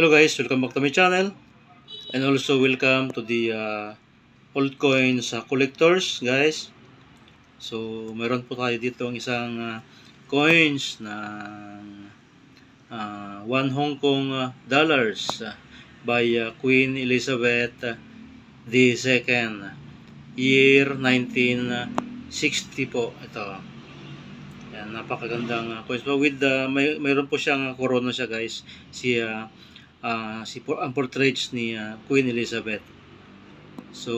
Hello guys, welcome back to my channel and also welcome to the altcoins collectors guys. So meron po tayo dito ang isang coins na 1 Hong Kong dollars by Queen Elizabeth II, year 1960 po ito. Yan, napakagandang coins po with mayroon po siyang corona siya guys, ang portraits ni Queen Elizabeth. So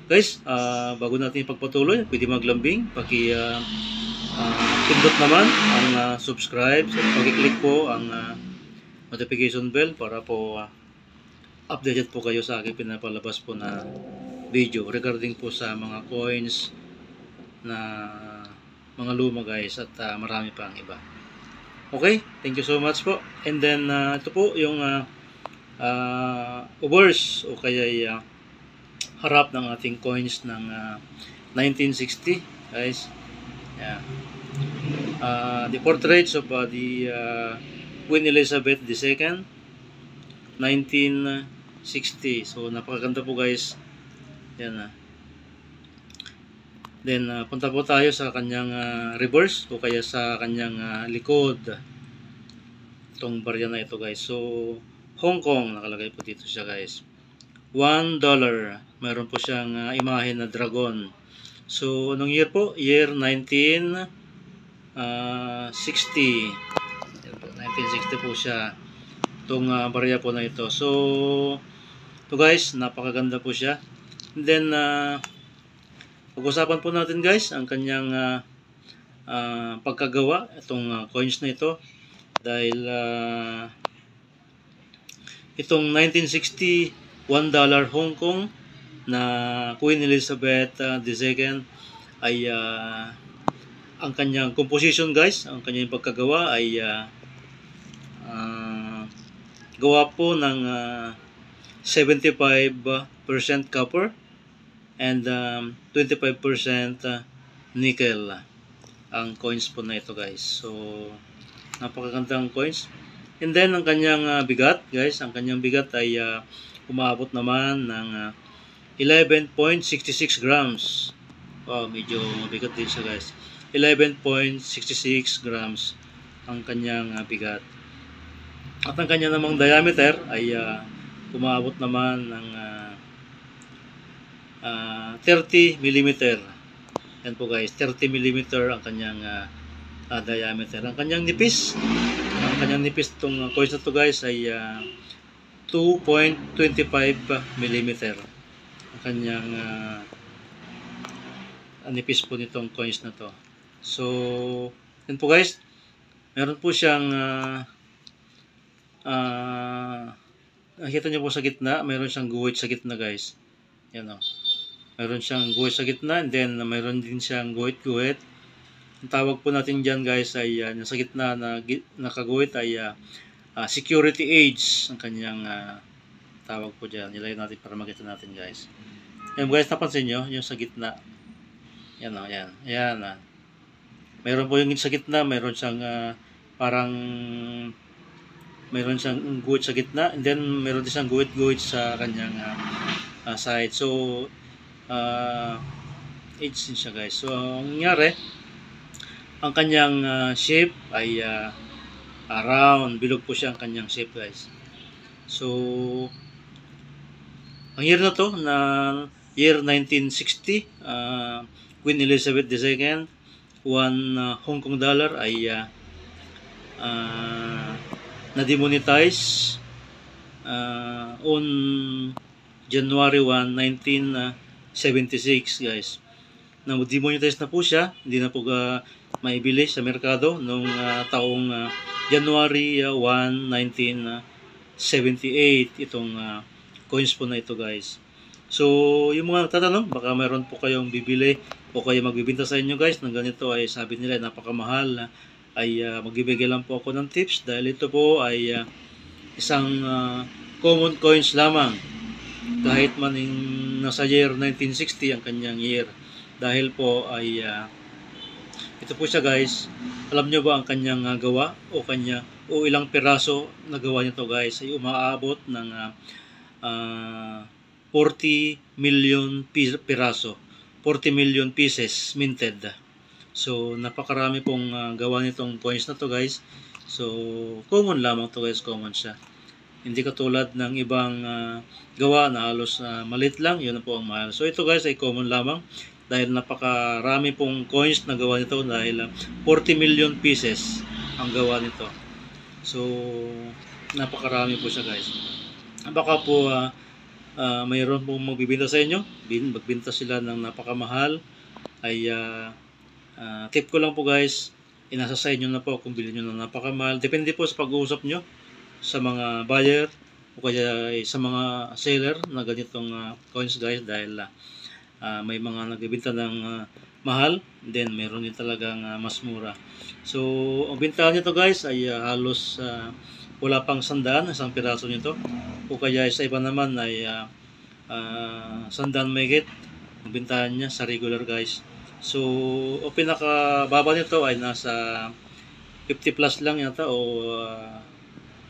guys, bago natin pagpatuloy, pwede maglambing, pindot naman ang subscribe, so paki-click po ang notification bell para po updated po kayo sa aking pinapalabas po na video regarding po sa mga coins na mga luma guys at marami pang iba. Okay, thank you so much po. And then ito po yung obverse o kaya harap ng ating coins ng 1960 guys. Yeah. The portraits of the Queen Elizabeth II 1960. So napakaganda po guys. Yan Then punta po tayo sa kanyang reverse o kaya sa kanyang likod. Itong barya na ito guys. So Hong Kong nakalagay po dito siya guys. $1. Mayroon po siyang imahe na dragon. So anong year po? Year 1960. 1960 po siya. Itong barya po na ito. So ito guys, napakaganda po siya. And then pag-usapan po natin guys ang kanyang pagkagawa itong coins na ito dahil itong 1960 $1 Hong Kong na Queen Elizabeth II ay ang kanyang composition guys, ang kanyang pagkagawa ay gawa po ng 75% copper and 25% nickel ang coins po na ito guys. So napakagandang coins. And then ang kanyang bigat guys, ang kanyang bigat ay umaabot naman ng 11.66 grams. Wow, medyo mabigat din siya guys. 11.66 grams ang kanyang bigat. At ang kanyang namang diameter ay umaabot naman ng 30 mm. Yan po guys, 30 mm ang kanyang diameter. Ang kanyang nipis itong coins na to guys ay 2.25 mm. Ang kanyang nipis po nitong coins na to. So yan po guys, meron po siyang nakita niyo po sa gitna, meron siyang guhit sa gitna guys. Yan o. Mayroon siyang guhit sa gitna and then mayroon din siyang guhit-guhit. Ang tawag po natin dyan guys ay sa gitna na nakaguhit ay security age ang kanyang tawag po dyan. Nilagay natin para makita natin guys. Yan guys, napansin nyo yung sa gitna. Yan o, yan. Ayan mayroon po yung sa gitna, mayroon siyang mayroon siyang guhit sa gitna and then mayroon din siyang guhit-guhit sa kanyang side. So age din siya guys. So ang nangyari, ang kanyang shape ay round, bilog po siya ang kanyang shape guys. So ang year na to na year 1960, Queen Elizabeth II, 1 Hong Kong dollar ay na-demonetize on January 1, 1976 guys. Na-demonetize na po siya, hindi na po maibili sa merkado noong taong January 1, 1978 itong coins po na ito guys. So yung mga nagtatanong, baka mayroon po kayong bibili o kayo magbibenta sa inyo guys ng ganito, ay sabi nila napakamahal, ay magbibigay lang po ako ng tips dahil ito po ay isang common coins lamang kahit man nasa year 1960 ang kanyang year, dahil po ay Ito po siya guys. Alam nyo ba ang kanyang gawa o ilang piraso na gawa nito guys ay umaabot ng 40 million piraso. 40 million pieces minted. So napakarami pong gawa nitong coins na to guys. So common lamang to guys, common siya. Hindi katulad ng ibang gawa na halos maliit lang, yun na po ang mahal. So ito guys ay common lamang dahil napakarami pong coins na gawa nito dahil 40 million pieces ang gawa nito. So napakarami po siya guys. Baka po mayroon pong magbibenta sa inyo, magbenta sila ng napakamahal, ay tip ko lang po guys, inasa sa inyo na po kung bilhin nyo ng napakamahal. Depende po sa pag-uusap nyo sa mga buyer o kaya sa mga seller na ganitong coins guys, dahil may mga nagbibenta ng mahal, then meron din talagang mas mura. So ang bintahan nito guys ay halos wala pang 100 isang piraso nito, o kaya sa iba naman ay 100 megit ang bintahan niya sa regular guys. So o pinakababa nito ay nasa 50 plus lang yata o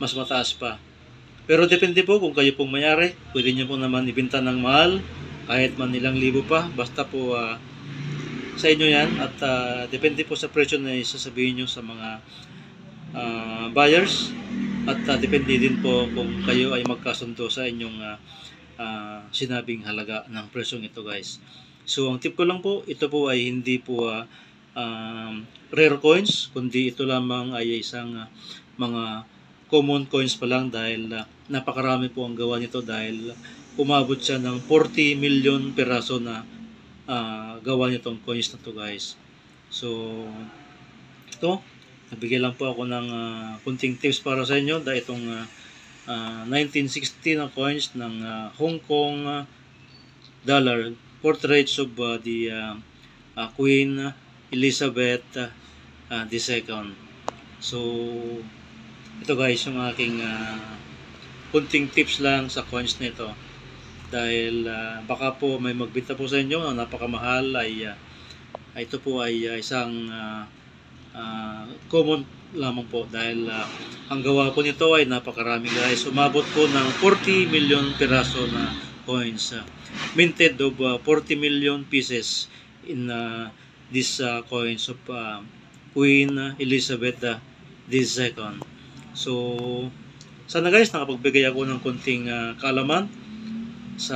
mas mataas pa. Pero depende po kung kayo pong mayari, pwede nyo po naman ibenta ng mahal kahit man ilang libo pa, basta po sa inyo yan, at depende po sa presyo na isasabihin nyo sa mga buyers, at depende din po kung kayo ay magkasundo sa inyong sinabing halaga ng presyong ito guys. So ang tip ko lang po, ito po ay hindi po rare coins, kundi ito lamang ay isang mga common coins pa lang, dahil napakarami po ang gawa nito, dahil umabot siya ng 40 million piraso na gawa nitong coins na to guys. So ito, nabigay lang po ako ng kunting tips para sa inyo, dahil itong 1960 na coins ng Hong Kong dollar, portraits of the Queen Elizabeth II. So ito guys yung aking kunting tips lang sa coins nito, dahil baka po may magbenta po sa inyo na napakamahal, ay ito po ay isang common lamang po, dahil ang gawa po nito ay napakarami guys. Umabot po ng 40 million piraso na coins, minted of 40 million pieces in this coins of Queen Elizabeth II. So sana guys nakapagbigay ako ng konting kaalaman sa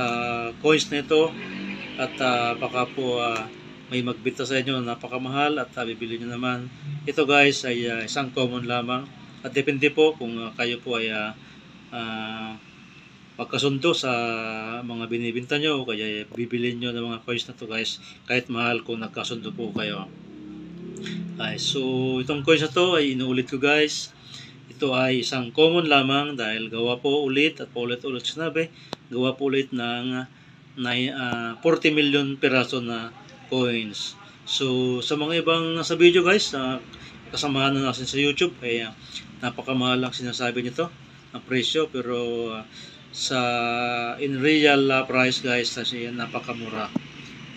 coins nito, at baka po may magbenta sa inyo na napakamahal at bibili nyo naman. Ito guys ay isang common lamang, at depende po kung kayo po ay magkasundo sa mga binibenta nyo o kaya bibili nyo ng mga coins na to guys, kahit mahal kung nagkasundo po kayo. So itong coins na to ay inuulit ko guys, ito ay isang common lamang, dahil gawa po ulit at paulit-ulit sinabi, gawa po ulit ng 40 million piraso na coins. So sa mga ibang nasa video guys, kasamahan na natin sa YouTube, ay napakamahal lang sinasabi nito ang presyo, pero sa in real price guys, kasi napakamura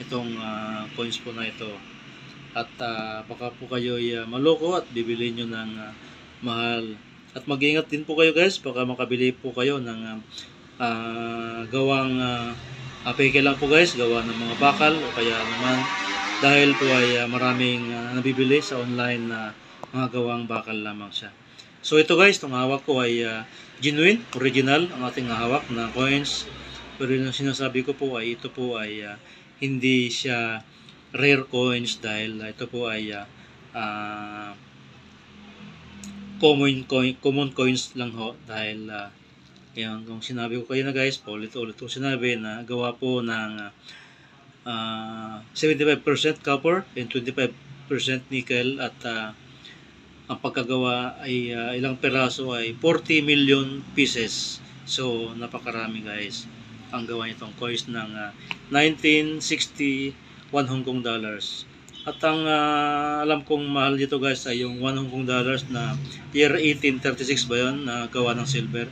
itong coins po na ito, at baka po kayo ay maloko at bibili nyo ng mahal. At mag-ingat din po kayo guys, baka makabili po kayo ng gawang peke lang po guys, gawa ng mga bakal, o kaya naman dahil po ay maraming nabibili sa online na mga gawang bakal lamang siya. So ito guys, itong hawak ko ay genuine, original ang ating hawak na coins, pero yung sinasabi ko po ay ito po ay hindi siya rare coins, dahil ito po ay common coins lang ho, dahil yan, kung sinabi ko kayo na guys, paulit-ulit ko sinabi na gawa po ng 75% copper and 25% nickel, at ang pagkagawa ay ilang peraso ay 40 million pieces. So napakarami guys ang gawa nitong coins ng 1961 Hong Kong dollars. At ang alam kong mahal dito guys ay yung 1 Hong Kong dollars na year 1836 ba yun, na gawa ng silver.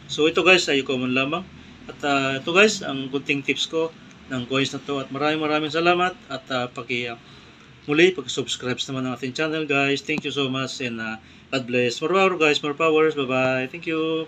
So ito guys ay common lamang. At ito guys ang kunting tips ko ng coins na to, at maraming salamat, at muli, pag-subscribe naman ng ating channel guys. Thank you so much and God bless. More power guys, more powers. Bye-bye. Thank you.